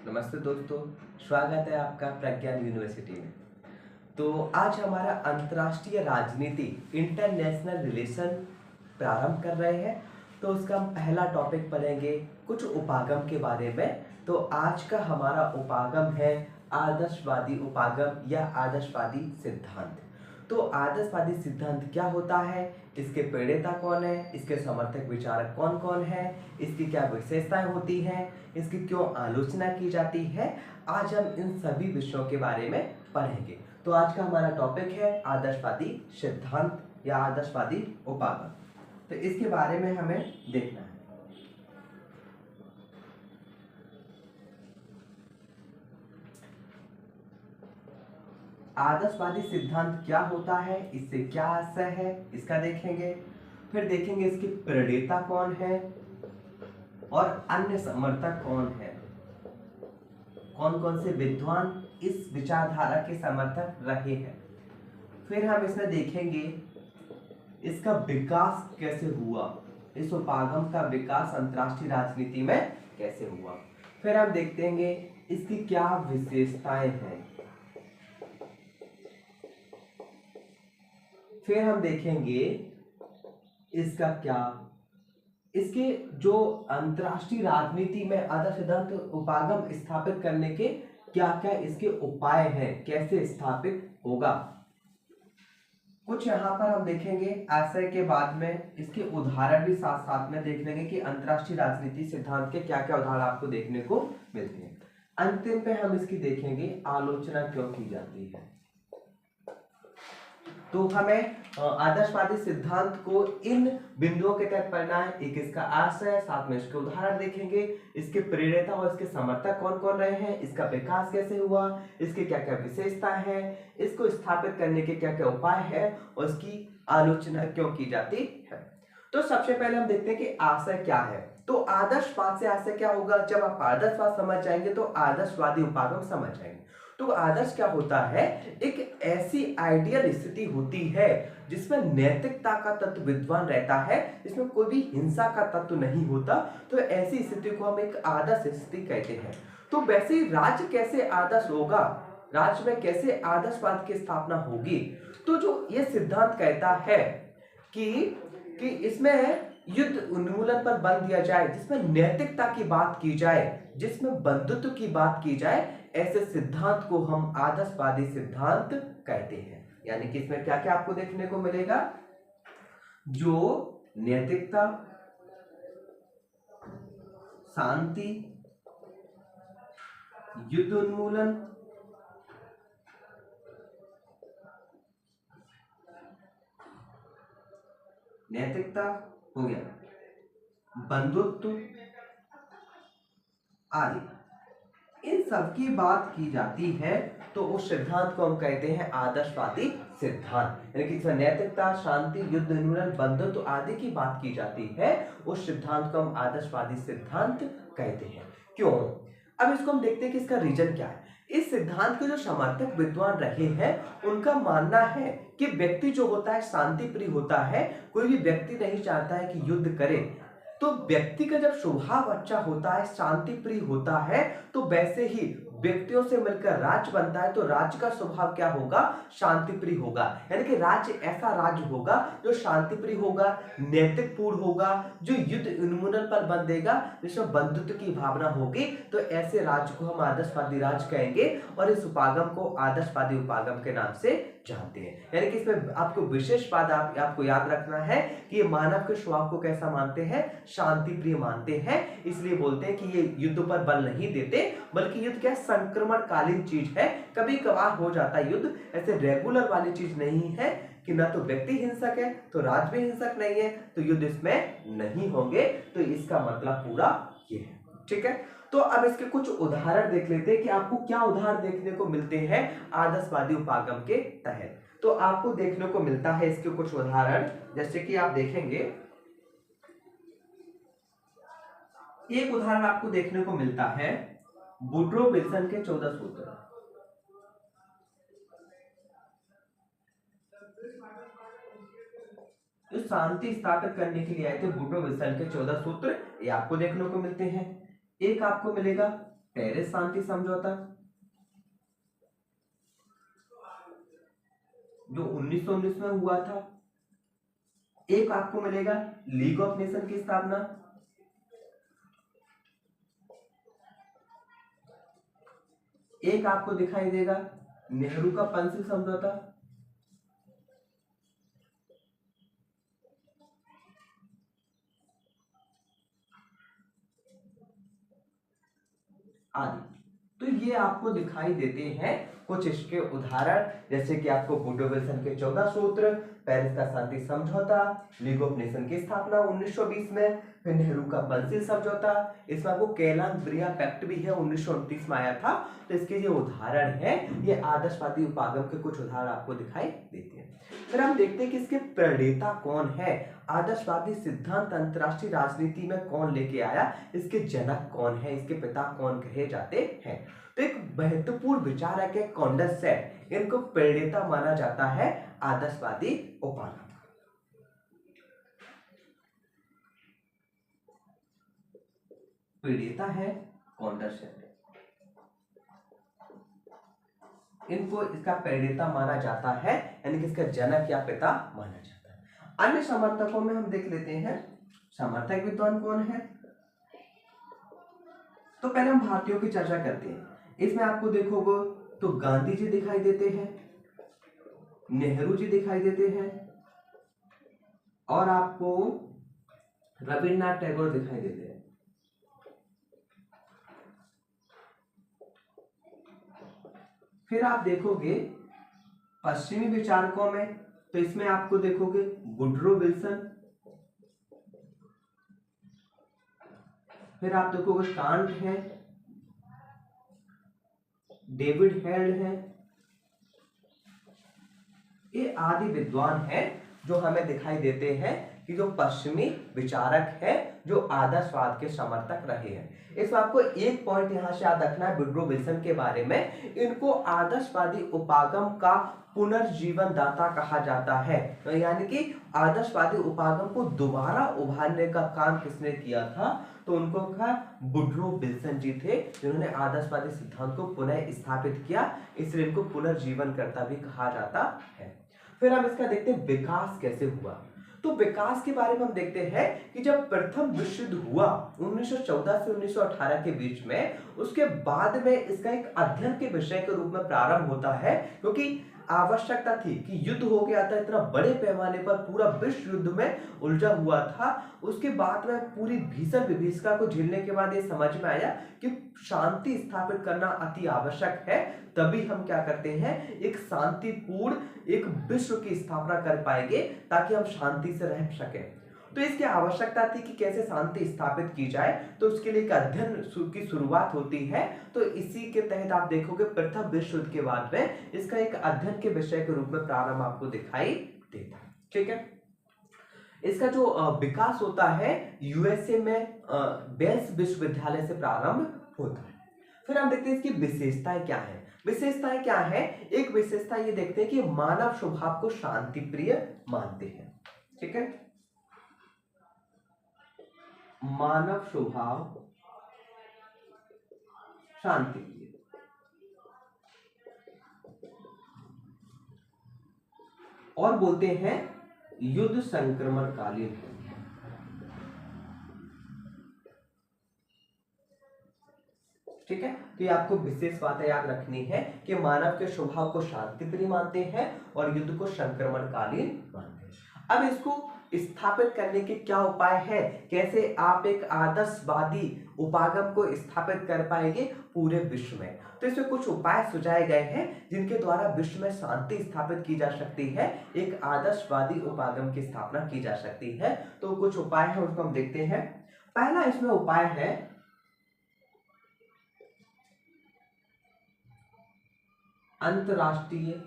नमस्ते दोस्तों, स्वागत है आपका प्रज्ञान यूनिवर्सिटी में। तो आज हमारा अंतर्राष्ट्रीय राजनीति इंटरनेशनल रिलेशन प्रारंभ कर रहे हैं। तो उसका हम पहला टॉपिक पढ़ेंगे कुछ उपागम के बारे में। तो आज का हमारा उपागम है आदर्शवादी उपागम या आदर्शवादी सिद्धांत। तो आदर्शवादी सिद्धांत क्या होता है, इसके प्रणेता कौन है, इसके समर्थक विचारक कौन कौन है, इसकी क्या विशेषताएं होती हैं, इसकी क्यों आलोचना की जाती है, आज हम इन सभी विषयों के बारे में पढ़ेंगे। तो आज का हमारा टॉपिक है आदर्शवादी सिद्धांत या आदर्शवादी उपागम। तो इसके बारे में हमें देखना है। आदर्शवादी सिद्धांत क्या होता है, इससे क्या आशय है, इसका देखेंगे। फिर देखेंगे इसके प्रणेता कौन है और अन्य समर्थक कौन है, कौन कौन से विद्वान इस विचारधारा के समर्थक रहे हैं। फिर हम इसमें देखेंगे इसका विकास कैसे हुआ, इस उपागम का विकास अंतर्राष्ट्रीय राजनीति में कैसे हुआ। फिर हम देखेंगे इसकी क्या विशेषताएं हैं। फिर हम देखेंगे इसके जो अंतर्राष्ट्रीय राजनीति में आदर्श सिद्धांत उपागम स्थापित करने के क्या क्या इसके उपाय हैं, कैसे स्थापित होगा। कुछ यहाँ पर हम देखेंगे आशय के बाद में इसके उदाहरण भी साथ साथ में देख लेंगे कि अंतर्राष्ट्रीय राजनीति सिद्धांत के क्या क्या उदाहरण आपको देखने को मिलते हैं। अंतिम पे हम इसकी देखेंगे आलोचना क्यों की जाती है। तो हमें आदर्शवादी सिद्धांत को इन बिंदुओं के तहत पढ़ना है। एक इसका आशय, साथ में इसके उदाहरण देखेंगे, इसके प्रेरता और इसके समर्थक कौन कौन रहे हैं, इसका विकास कैसे हुआ, इसके क्या क्या विशेषता है, इसको स्थापित करने के क्या क्या उपाय है और इसकी आलोचना क्यों की जाती है। तो सबसे पहले हम देखते हैं कि आशय क्या है। तो आदर्शवाद से आशय क्या होगा, जब आप आदर्शवाद समझ जाएंगे तो आदर्शवादी उपागम समझ जाएंगे। तो आदर्श क्या होता है, एक ऐसी आइडियल स्थिति होती है जिसमें नैतिकता का तत्व विद्वान रहता है, जिसमें कोई भी हिंसा का तत्व नहीं होता। तो ऐसी स्थिति को हम एक आदर्श स्थिति कहते हैं। तो वैसे ही राज्य कैसे आदर्श होगा, राज्य में कैसे आदर्शवाद की स्थापना होगी। तो जो ये सिद्धांत कहता है कि इसमें युद्ध उन्मूलन पर बल दिया जाए, जिसमें नैतिकता की बात की जाए, जिसमें बंधुत्व की बात की जाए, ऐसे सिद्धांत को हम आदर्शवादी सिद्धांत कहते हैं। यानी कि इसमें क्या क्या आपको देखने को मिलेगा, जो नैतिकता, शांति, युद्ध उन्मूलन, नैतिकता हो गया, बंधुत्व आदि, इन सब की बात की जाती है। तो उस सिद्धांत को हम कहते हैं आदर्शवादी सिद्धांत। यानी कि इसमें नैतिकता, शांति, युद्ध उन्मूलन, बंधुत्व आदि की बात की जाती है, उस सिद्धांत को हम आदर्शवादी सिद्धांत कहते हैं। क्यों, अब इसको हम देखते हैं कि इसका रीजन क्या है। इस सिद्धांत के जो समर्थक विद्वान रहे हैं, उनका मानना है कि व्यक्ति जो होता है शांति प्रिय होता है। कोई भी व्यक्ति नहीं चाहता है कि युद्ध करे। तो व्यक्ति का जब स्वभाव अच्छा होता है, शांति प्रिय होता है, तो वैसे ही व्यक्तियों से मिलकर राज्य बनता है। तो राज्य का स्वभाव क्या होगा, शांति प्रिय होगा। यानी कि राज्य ऐसा राज्य होगा जो शांति प्रिय होगा, नैतिक पूर्ण होगा, जो युद्ध उन्मूलन पर बल देगा, जिसमें बंधुत्व की भावना होगी। तो ऐसे राज्य को हम आदर्शवादी राज्य कहेंगे और इस उपागम को आदर्शवादी उपागम के नाम से जानते हैं। यानी कि इसमें आपको विशेष बात आपको याद रखना है कि ये मानव के स्वभाव को कैसा मानते हैं, शांति प्रिय मानते हैं। इसलिए बोलते हैं कि ये युद्ध पर बल नहीं देते, बल्कि युद्ध क्या संक्रमणकालीन चीज है, कभी कभार हो जाता है युद्ध, ऐसे रेगुलर वाली चीज नहीं है कि ना तो व्यक्ति हिंसक है तो राज्य भी हिंसक नहीं है, तो युद्ध इसमें नहीं होंगे। तो इसका मतलब पूरा ये है, ठीक है। तो अब इसके कुछ उदाहरण देख लेते हैं कि आपको क्या उदाहरण देखने को मिलते हैं आदर्शवादी उपागम के तहत। तो आपको देखने को मिलता है इसके कुछ उदाहरण, जैसे कि आप देखेंगे एक उदाहरण आपको देखने को मिलता है वुड्रो विल्सन के 14 सूत्र। जो शांति स्थापित करने के लिए आए थे वुड्रो विल्सन के 14 सूत्र, ये आपको देखने को मिलते हैं। एक आपको मिलेगा पेरिस शांति समझौता जो 1919 में हुआ था। एक आपको मिलेगा लीग ऑफ नेशन की स्थापना, एक आपको दिखाई देगा नेहरू का पंसिल समझौता, आदि। तो ये आपको दिखाई देते हैं कुछ इसके उदाहरण, जैसे कि आपको वुडरो विल्सन के 14 सूत्र, पेरिस का शांति समझौता, लीग ऑफ नेशन की स्थापना 1920 में, फिर नेहरू का पंसिल समझौता, इसमें आपको केलान-ब्रिया पैक्ट भी है 1929 में आया था। तो इसके जो उदाहरण है ये आदर्शवादी उपागम के कुछ उदाहरण आपको दिखाई देते हैं। फिर हम देखते हैं कि इसके प्रणेता कौन है, आदर्शवादी सिद्धांत अंतरराष्ट्रीय राजनीति में कौन लेके आया, इसके जनक कौन है, इसके पिता कौन कहे जाते हैं। तो एक महत्वपूर्ण विचारक है कॉन्डरसेट, इनको प्रणेता माना जाता है आदर्शवादी उपागम। प्रणेता है कॉन्डरसेट, इनको इसका प्रणेता माना जाता है, यानी कि इसका जनक या पिता माना जाता है। अन्य समर्थकों में हम देख लेते हैं समर्थक विद्वान कौन है। तो पहले हम भारतीयों की चर्चा करते हैं। इसमें आपको देखोगे तो गांधी जी दिखाई देते हैं, नेहरू जी दिखाई देते हैं, और आपको रविन्द्रनाथ टैगोर दिखाई देते हैं। फिर आप देखोगे पश्चिमी विचारकों में, तो इसमें आपको देखोगे वुडरो विल्सन, फिर आप देखोगे कांट है, डेविड हेल्ड है, ये आदि विद्वान हैं जो हमें दिखाई देते हैं कि जो पश्चिमी विचारक है जो आदर्शवाद के समर्थक रहे हैं। इसमें आपको एक पॉइंट यहां से याद रखना है वुडरो विल्सन के बारे में, इनको आदर्शवादी उपागम का पुनर्जीवन दाता कहा जाता है। तो यानी कि आदर्शवादी उपागम को दोबारा उभारने का काम किसने किया था, तो उनको कहा वुडरो विल्सन जी थे, जिन्होंने आदर्शवादी सिद्धांत को पुनः स्थापित किया, इसलिए इनको पुनर्जीवन करता भी कहा जाता है। फिर हम इसका देखते हैं विकास कैसे हुआ। तो विकास के बारे में हम देखते हैं कि जब प्रथम विश्व युद्ध हुआ 1914 से 1918 के बीच में, उसके बाद में इसका एक अध्ययन के विषय के रूप में प्रारंभ होता है, क्योंकि आवश्यकता थी कि युद्ध हो गया था इतना बड़े पैमाने पर, पूरा विश्व युद्ध में उलझा हुआ था। उसके बाद में पूरी भीषण विभीषिका को झेलने के बाद ये समझ में आया कि शांति स्थापित करना अति आवश्यक है, तभी हम क्या करते हैं एक शांतिपूर्ण एक विश्व की स्थापना कर पाएंगे ताकि हम शांति से रह सकें। तो इसकी आवश्यकता थी कि कैसे शांति स्थापित की जाए, तो उसके लिए एक अध्ययन की शुरुआत होती है। तो इसी के तहत आप देखोगे प्रथम विश्व युद्ध के बाद में इसका एक अध्ययन के विषय के रूप में प्रारंभ आपको दिखाई देता है। ठीक है, इसका जो विकास होता है यूएसए में बेल्स विश्वविद्यालय से प्रारंभ होता है। फिर हम देखते हैं इसकी विशेषताएं क्या है। विशेषताएं क्या है, एक विशेषता ये देखते हैं कि मानव स्वभाव को शांति प्रिय मानते हैं। ठीक है, मानव स्वभाव शांति प्रिय, और बोलते हैं युद्ध संक्रमणकालीन। ठीक है, तो ये आपको विशेष बातें याद रखनी है कि मानव के स्वभाव को शांति प्रिय मानते हैं और युद्ध को संक्रमणकालीन मानते हैं। अब इसको स्थापित करने के क्या उपाय है, कैसे आप एक आदर्शवादी उपागम को स्थापित कर पाएंगे पूरे विश्व में। तो इसमें कुछ उपाय सुझाए गए हैं जिनके द्वारा विश्व में शांति स्थापित की जा सकती है, एक आदर्शवादी उपागम की स्थापना की जा सकती है। तो कुछ उपाय है उसको हम देखते हैं। पहला इसमें उपाय है अंतरराष्ट्रीय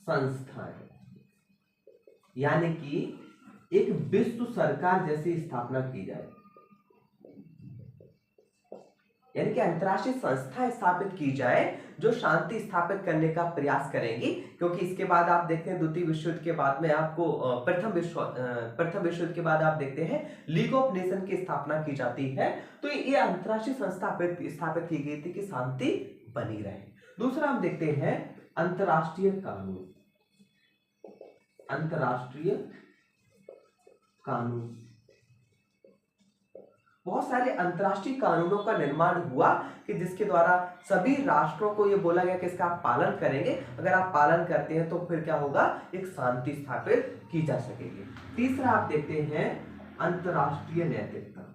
संस्थाएं, यानी कि एक विश्व सरकार जैसी स्थापना की जाए। यानी कि अंतर्राष्ट्रीय संस्थाएं स्थापित की जाए जो शांति स्थापित करने का प्रयास करेंगी, क्योंकि इसके बाद आप देखते हैं द्वितीय विश्व युद्ध के बाद में आपको प्रथम विश्व युद्ध के बाद आप देखते हैं लीग ऑफ नेशन की स्थापना की जाती है। तो ये अंतर्राष्ट्रीय संस्था स्थापित की गई थी कि शांति बनी रहे। दूसरा हम देखते हैं अंतर्राष्ट्रीय कानून। अंतर्राष्ट्रीय कानून, बहुत सारे अंतर्राष्ट्रीय कानूनों का निर्माण हुआ कि जिसके द्वारा सभी राष्ट्रों को यह बोला गया कि इसका आप पालन करेंगे, अगर आप पालन करते हैं तो फिर क्या होगा, एक शांति स्थापित की जा सकेगी। तीसरा आप देखते हैं अंतर्राष्ट्रीय नैतिकता।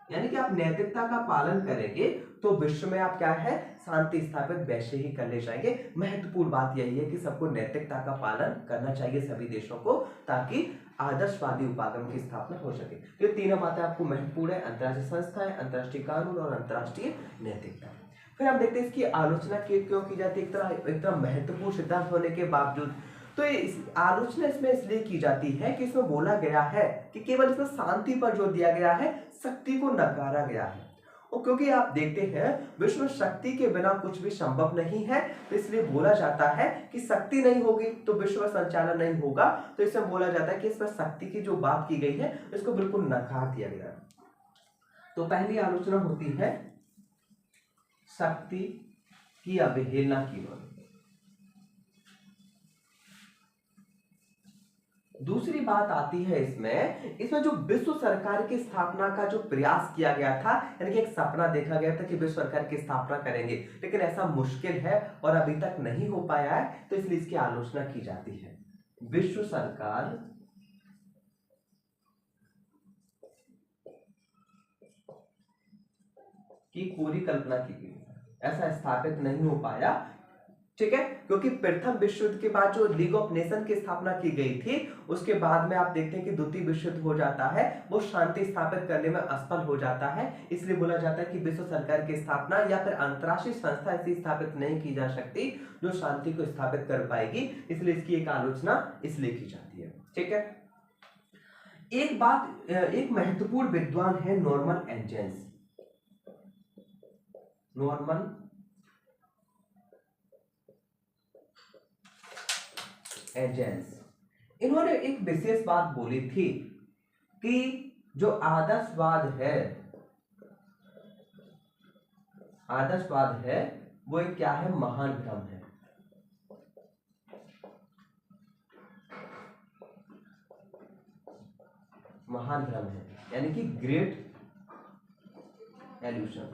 यानी कि आप नैतिकता का पालन करेंगे तो विश्व में आप क्या है, शांति स्थापित वैसे ही कर ले जाएंगे। महत्वपूर्ण बात यही है कि सबको नैतिकता का पालन करना चाहिए सभी देशों को, ताकि आदर्शवादी उपागम की स्थापना हो सके। तो ये तीनों बातें आपको महत्वपूर्ण है, अंतर्राष्ट्रीय संस्थाएं, अंतर्राष्ट्रीय कानून और अंतर्राष्ट्रीय नैतिकता। फिर हम देखते हैं इसकी आलोचना क्यों की जाती है, एक तरह महत्वपूर्ण सिद्धांत होने के बावजूद। तो इस आलोचना इसमें इसलिए की जाती है कि इसमें बोला गया है कि केवल इसमें शांति पर जोर दिया गया है, शक्ति को नकारा गया है। और क्योंकि आप देखते हैं विश्व में शक्ति के बिना कुछ भी संभव नहीं है, तो इसलिए बोला जाता है कि शक्ति नहीं होगी तो विश्व का संचालन नहीं होगा। तो इसमें बोला जाता है कि इसमें शक्ति की जो बात की गई है इसको बिल्कुल नकार दिया गया। तो पहली आलोचना होती है शक्ति की अवहेलना की ओर। दूसरी बात आती है इसमें जो विश्व सरकार की स्थापना का जो प्रयास किया गया था, यानी कि एक सपना देखा गया था कि विश्व सरकार की स्थापना करेंगे, लेकिन ऐसा मुश्किल है और अभी तक नहीं हो पाया है, तो इसलिए इसकी आलोचना की जाती है। विश्व सरकार की पूरी कल्पना की गई, ऐसा स्थापित नहीं हो पाया, ठीक है, क्योंकि प्रथम विश्व युद्ध के बाद जो लीग ऑफ नेशन की स्थापना की गई थी, उसके बाद में आप देखते हैं कि द्वितीय विश्व युद्ध हो जाता है, वो शांति स्थापित करने में असफल हो जाता है। इसलिए बोला जाता है कि विश्व सरकार की स्थापना या फिर अंतर्राष्ट्रीय संस्था ऐसी स्थापित नहीं की जा सकती जो शांति को स्थापित कर पाएगी, इसलिए इसकी एक आलोचना इसलिए की जाती है। ठीक है, एक महत्वपूर्ण विद्वान है नॉर्मन एंजेंस। नॉर्मन एजेंस, इन्होंने एक विशेष बात बोली थी कि जो आदर्शवाद है वो एक क्या है, महान भ्रम है। महान भ्रम है, यानी कि ग्रेट एल्यूशन,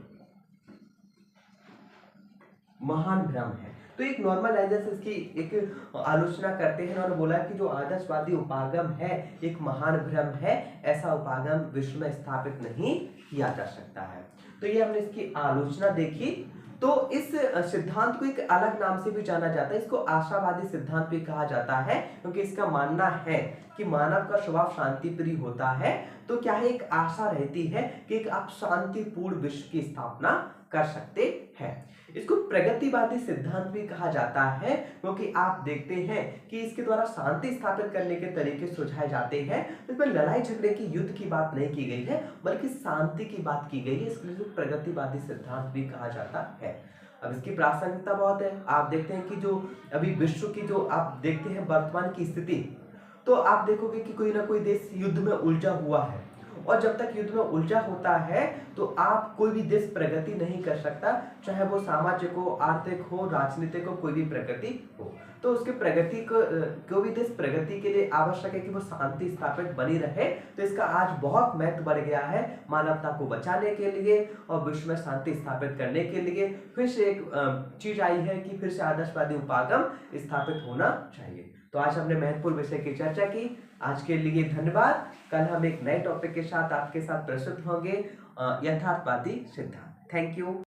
महान भ्रम है। तो एक नॉर्मल एजेंस इसकी एक आलोचना करते हैं और बोला कि जो आदर्शवादी उपागम है एक महान भ्रम है, ऐसा उपागम विश्व में स्थापित नहीं किया जा सकता है। तो ये हमने इसकी आलोचना देखी। तो इस सिद्धांत को एक अलग नाम से भी जाना जाता है, इसको आशावादी सिद्धांत भी कहा जाता है, क्योंकि इसका मानना है कि मानव का स्वभाव शांति प्रिय होता है। तो क्या है, एक आशा रहती है कि आप शांतिपूर्ण विश्व की स्थापना कर सकते हैं। इसको प्रगतिवादी सिद्धांत भी कहा जाता है, क्योंकि आप देखते हैं कि इसके द्वारा शांति स्थापित करने के तरीके सुझाए जाते हैं। इसमें लड़ाई झगड़े की, युद्ध की बात नहीं की गई है, बल्कि शांति की बात की गई है, इसलिए प्रगतिवादी सिद्धांत भी कहा जाता है। अब इसकी प्रासंगिकता बहुत है। आप देखते हैं कि जो अभी विश्व की जो आप देखते हैं वर्तमान की स्थिति, तो आप देखोगे कि कोई ना कोई देश युद्ध में उलझा हुआ है, और जब तक युद्ध में उलझा होता है तो आप कोई भी देश प्रगति नहीं कर सकता, चाहे वो सामाजिक हो, आर्थिक हो, राजनीतिक हो, कोई भी प्रगति हो। तो उसके प्रगति को कोई भी देश प्रगति के लिए आवश्यक है कि वो शांति स्थापित बनी रहे। तो इसका आज बहुत महत्व बढ़ गया है मानवता को बचाने के लिए और विश्व में शांति स्थापित करने के लिए। फिर से एक चीज आई है कि फिर से आदर्शवादी उपागम स्थापित होना चाहिए। तो आज हमने महत्वपूर्ण विषय की चर्चा की। आज के लिए धन्यवाद। कल हम एक नए टॉपिक के साथ आपके साथ प्रस्तुत होंगे, यथार्थवादी सिद्धांत। Thank you.